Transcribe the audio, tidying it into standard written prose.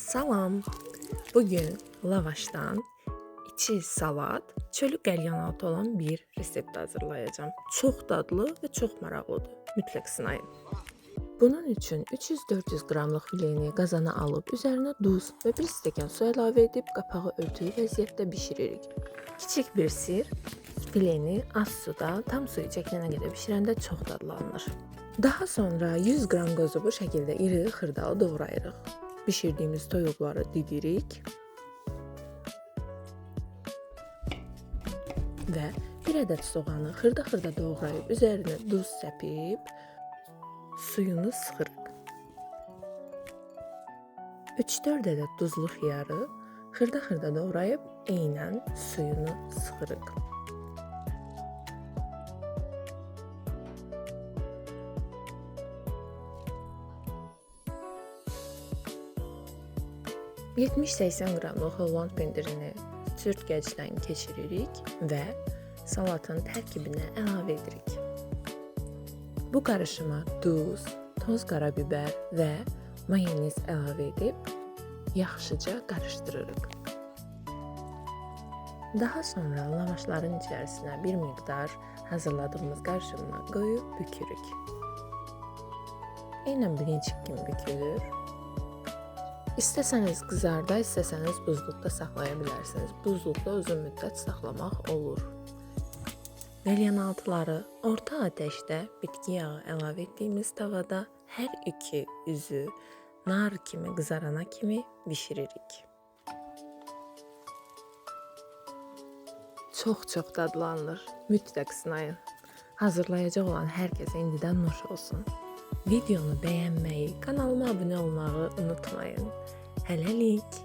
Salam. Bugün lavaşdan içi salat, çölü qəlyanaltı olan bir resept hazırlayacağım. Çox dadlı və çox maraqlıdır. Mütləq sınayın. Bunun üçün 300-400 qramlıq fileyini qazana alıb üzərinə duz və 1 stəkan su əlavə edib qapağı örtülü vəziyyətdə bişiririk. Kiçik bir sir, fileyini az suda tam suyu çəkilənə qədər bişirəndə çox dadlanır. Daha sonra 100 qram qozu bu şəkildə iri xırdalı doğrayırıq. Bişirdiyimiz toyuqları didirik və 1 ədəd soğanı xırda-xırda doğrayıb üzərinə duz səpib suyunu sıxırıq. 3-4 ədəd duzlu xiyarı xırda-xırda doğrayıb eynən suyunu sıxırıq. ...70-80 qramlıq Holland pendirini sürtkəcdən keçiririk və salatın tərkibinə əlavə edirik. Bu qarışıma duz, toz qarabibər və mayonez əlavə edib yaxşıca qarışdırırıq. Daha sonra lavaşların içərisinə bir miqdar hazırladığımız qarışımdan qoyub bükürük. Eynən birinci kimi bükülür. İstəsəniz qızarda, istəsəniz buzluqda saxlaya bilərsiniz. Buzluqda uzun müddət saxlamaq olur. Qəlyanaltıları orta ateşdə bitki yağı əlavə etdiyimiz tavada hər iki üzü nar kimi qızarana kimi bişiririk. Çox dadlanır. Mütləq sınayın. Hazırlayacaq olan hər kəsə indidən nuş olsun. Videonu bəyənməyi, kanalıma abunə olmağı unutmayın. Hələlik.